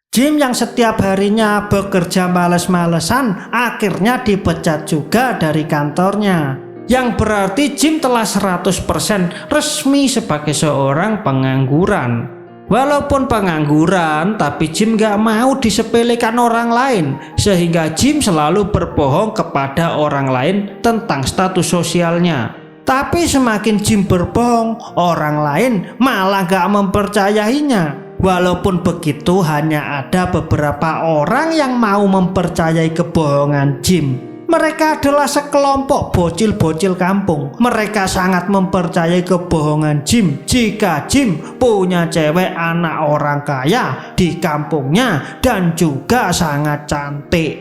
Jim yang setiap harinya bekerja males-malesan akhirnya dipecat juga dari kantornya. Yang berarti Jim telah 100% resmi sebagai seorang pengangguran. Walaupun pengangguran, tapi Jim gak mau disepelekan orang lain, sehingga Jim selalu berbohong kepada orang lain tentang status sosialnya. Tapi semakin Jim berbohong, orang lain malah gak mempercayainya. Walaupun begitu, hanya ada beberapa orang yang mau mempercayai kebohongan Jim. Mereka adalah sekelompok bocil-bocil kampung. Mereka sangat mempercayai kebohongan Jim jika Jim punya cewek anak orang kaya di kampungnya dan juga sangat cantik.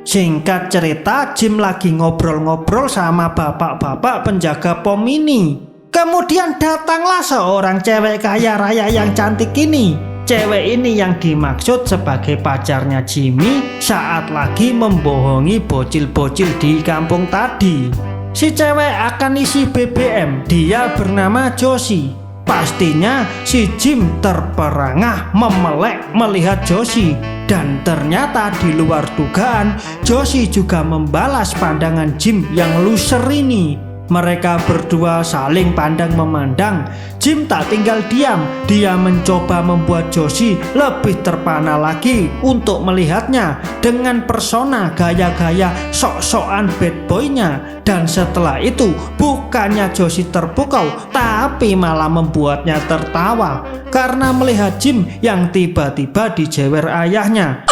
Singkat cerita, Jim lagi ngobrol-ngobrol sama bapak-bapak penjaga pom ini. Kemudian datanglah seorang cewek kaya raya yang cantik ini. Cewek ini yang dimaksud sebagai pacarnya Jimmy saat lagi membohongi bocil-bocil di kampung tadi. Si cewek akan isi BBM, dia bernama Josie. Pastinya si Jim terperangah memelek melihat Josie. Dan ternyata di luar dugaan, Josie juga membalas pandangan Jim yang loser ini. Mereka berdua saling pandang memandang. Jim tak tinggal diam, dia mencoba membuat Josie lebih terpana lagi untuk melihatnya dengan persona gaya-gaya sok-sokan bad boy-nya. Dan setelah itu bukannya Josie terpukau, tapi malah membuatnya tertawa karena melihat Jim yang tiba-tiba dijewer ayahnya.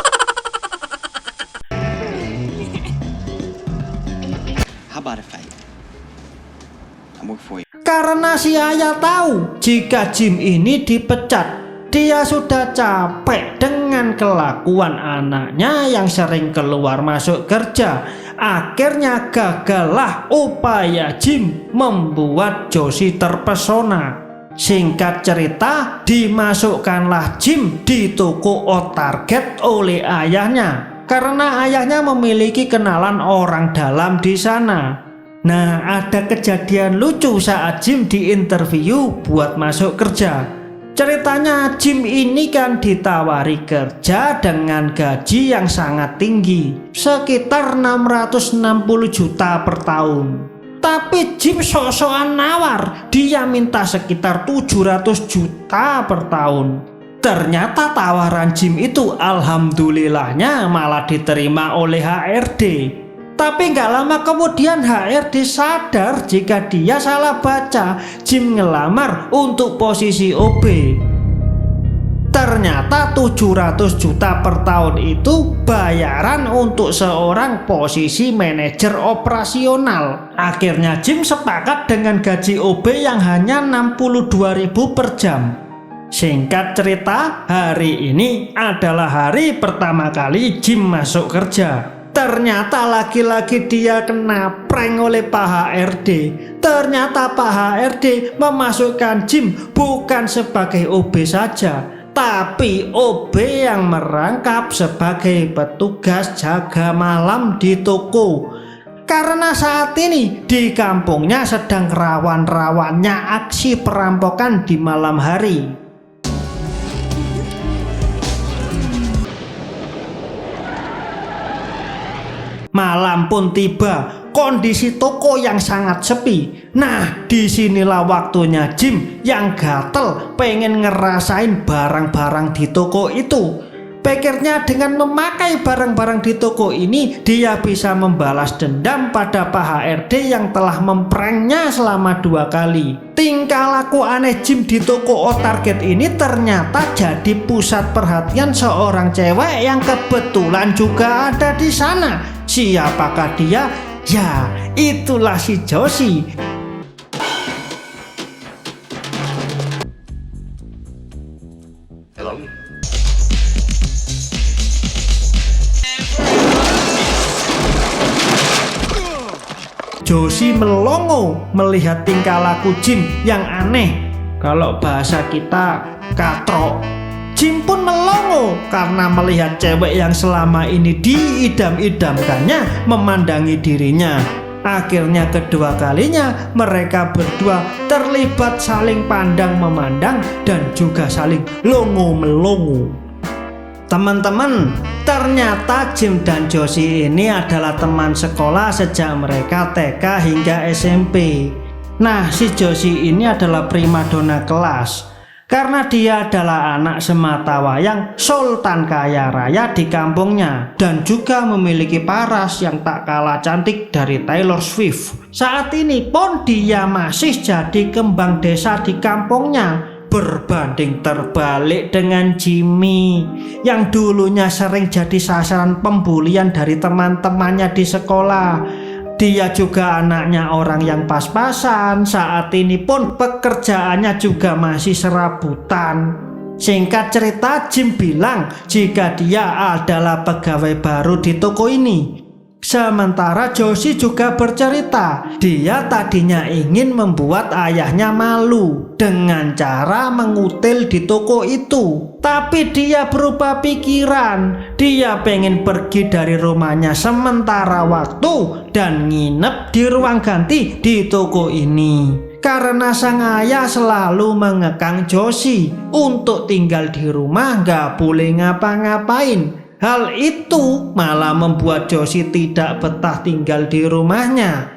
Karena si ayah tahu jika Jim ini dipecat, dia sudah capek dengan kelakuan anaknya yang sering keluar masuk kerja. Akhirnya gagallah upaya Jim membuat Josie terpesona. Singkat cerita, dimasukkanlah Jim di toko Target oleh ayahnya karena ayahnya memiliki kenalan orang dalam di sana. Nah, ada kejadian lucu saat Jim diinterview buat masuk kerja. Ceritanya Jim ini kan ditawari kerja dengan gaji yang sangat tinggi, sekitar 660 juta per tahun. Tapi Jim sok-sokan nawar, dia minta sekitar 700 juta per tahun. Ternyata tawaran Jim itu alhamdulillahnya malah diterima oleh HRD. Tapi nggak lama kemudian HRD sadar jika dia salah baca. Jim ngelamar untuk posisi OB. Ternyata 700 juta per tahun itu bayaran untuk seorang posisi manajer operasional. Akhirnya Jim sepakat dengan gaji OB yang hanya 62.000 per jam. Singkat cerita, hari ini adalah hari pertama kali Jim masuk kerja. Ternyata lagi-lagi dia kena prank oleh Pak HRD. Ternyata Pak HRD memasukkan Jim bukan sebagai OB saja, tapi OB yang merangkap sebagai petugas jaga malam di toko. Karena saat ini di kampungnya sedang rawan-rawannya aksi perampokan di malam hari. Malam pun tiba, kondisi toko yang sangat sepi. Nah, disinilah waktunya Jim yang gatel pengen ngerasain barang-barang di toko itu. Pikirnya dengan memakai barang-barang di toko ini, dia bisa membalas dendam pada Pak HRD yang telah mempranknya selama 2 kali. Tingkah laku aneh Jim di toko Target ini ternyata jadi pusat perhatian seorang cewek yang kebetulan juga ada di sana. Siapakah dia? Ya, itulah si Josie. Hello? Josie melongo melihat tingkah laku Jim yang aneh. Kalau bahasa kita katrok. Jim pun melongo karena melihat cewek yang selama ini diidam-idamkannya memandangi dirinya. Akhirnya kedua kalinya mereka berdua terlibat saling pandang memandang dan juga saling longo melongo. Teman-teman, ternyata Jim dan Josie ini adalah teman sekolah sejak mereka TK hingga SMP. Nah, si Josie ini adalah primadona kelas karena dia adalah anak sematawayang sultan kaya raya di kampungnya dan juga memiliki paras yang tak kalah cantik dari Taylor Swift. Saat ini pun dia masih jadi kembang desa di kampungnya. Berbanding terbalik dengan Jimmy yang dulunya sering jadi sasaran pembulian dari teman-temannya di sekolah. Dia juga anaknya orang yang pas-pasan. Saat ini pun pekerjaannya juga masih serabutan. Singkat cerita, Jim bilang jika dia adalah pegawai baru di toko ini. Sementara Josie juga bercerita, dia tadinya ingin membuat ayahnya malu dengan cara mengutil di toko itu. Tapi dia berubah pikiran, dia pengen pergi dari rumahnya sementara waktu dan nginep di ruang ganti di toko ini. Karena sang ayah selalu mengekang Josie untuk tinggal di rumah gak boleh ngapa-ngapain. Hal itu malah membuat Josie tidak betah tinggal di rumahnya.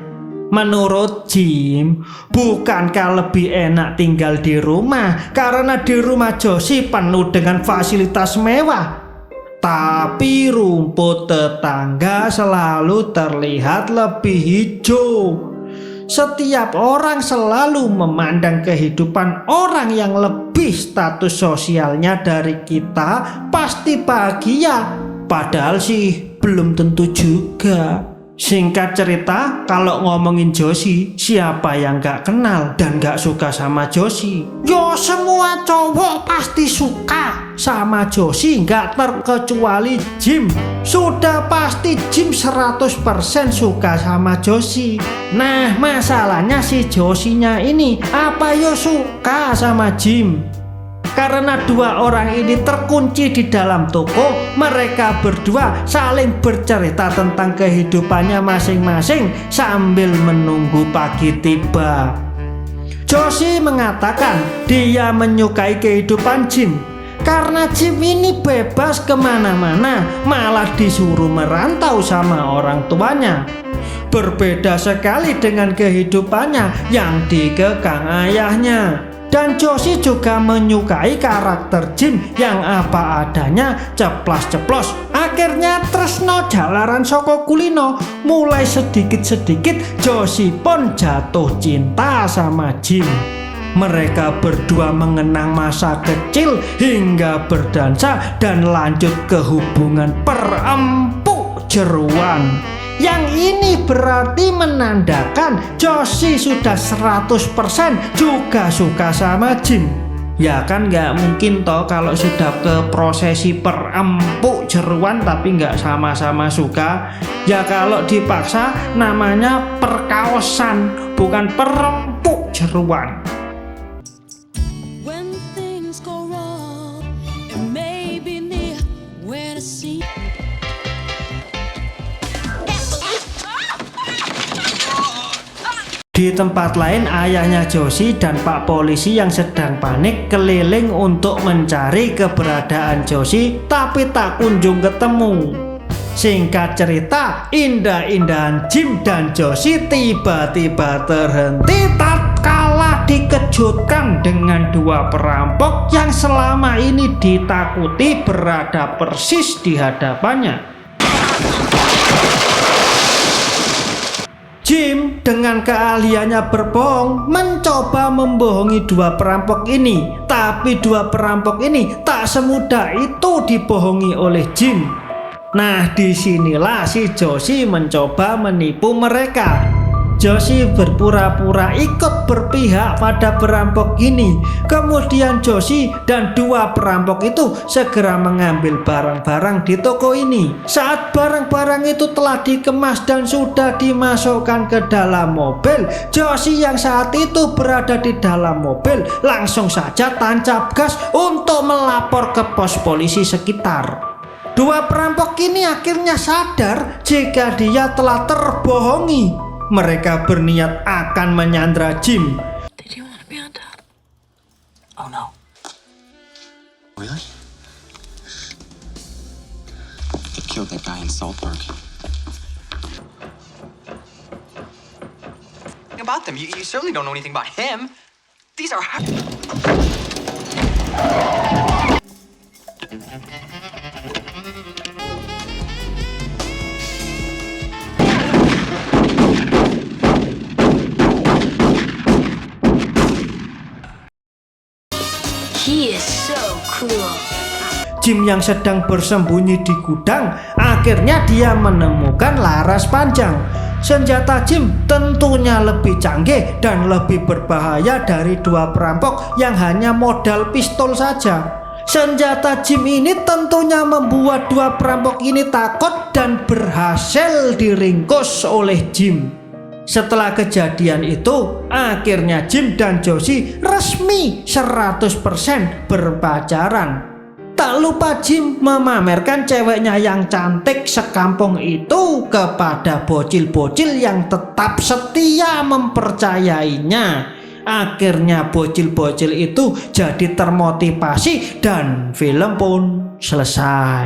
Menurut Jim, bukankah lebih enak tinggal di rumah karena di rumah Josie penuh dengan fasilitas mewah? Tapi rumput tetangga selalu terlihat lebih hijau. Setiap orang selalu memandang kehidupan orang yang lebih status sosialnya dari kita pasti bahagia. Padahal sih belum tentu juga. Singkat cerita, kalau ngomongin Josie, siapa yang gak kenal dan gak suka sama Josie? Yo, semua cowok pasti suka sama Josie, gak terkecuali Jim. Sudah pasti Jim 100% suka sama Josie. Nah, masalahnya si Josie-nya ini apa yo suka sama Jim? Karena dua orang ini terkunci di dalam toko, mereka berdua saling bercerita tentang kehidupannya masing-masing sambil menunggu pagi tiba. Josie mengatakan dia menyukai kehidupan Jim karena Jim ini bebas kemana-mana, malah disuruh merantau sama orang tuanya. Berbeda sekali dengan kehidupannya yang dikekang ayahnya. Dan Josie juga menyukai karakter Jim yang apa adanya, ceplas-ceplos. Akhirnya tresno jalaran saka kulino. Mulai sedikit-sedikit Josie pun jatuh cinta sama Jim. Mereka berdua mengenang masa kecil hingga berdansa dan lanjut ke hubungan perempuk jeruan. Yang ini berarti menandakan Josie sudah 100% juga suka sama Jim. Ya kan gak mungkin toh kalau sudah ke prosesi perempuk jeruan tapi gak sama-sama suka. Ya kalau dipaksa namanya perkaosan, bukan perempuk jeruan. Di tempat lain, ayahnya Josie dan Pak Polisi yang sedang panik keliling untuk mencari keberadaan Josie, tapi tak kunjung ketemu. Singkat cerita, indah-indahan Jim dan Josie tiba-tiba terhenti tatkala dikejutkan dengan dua perampok yang selama ini ditakuti berada persis di hadapannya. Jim dengan keahliannya berbohong mencoba membohongi dua perampok ini, tapi dua perampok ini tak semudah itu dibohongi oleh Jim. Nah, disinilah si Josie mencoba menipu mereka. Josie berpura-pura ikut berpihak pada perampok ini. Kemudian Josie dan dua perampok itu segera mengambil barang-barang di toko ini. Saat barang-barang itu telah dikemas dan sudah dimasukkan ke dalam mobil, Josie yang saat itu berada di dalam mobil langsung saja tancap gas untuk melapor ke pos polisi sekitar. Dua perampok ini akhirnya sadar jika dia telah terbohongi. Mereka berniat akan menyandra Jim. Did you want to be on top? Oh no. Really? killed that guy in Saltburg. About them. You certainly don't know anything about him. These are. He is so cool. Jim yang sedang bersembunyi di gudang, akhirnya dia menemukan laras panjang. Senjata Jim tentunya lebih canggih dan lebih berbahaya dari dua perampok yang hanya modal pistol saja. Senjata Jim ini tentunya membuat dua perampok ini takut dan berhasil diringkus oleh Jim. Setelah kejadian itu, akhirnya Jim dan Josie resmi 100% berpacaran. Tak lupa Jim memamerkan ceweknya yang cantik sekampung itu kepada bocil-bocil yang tetap setia mempercayainya. Akhirnya bocil-bocil itu jadi termotivasi dan film pun selesai.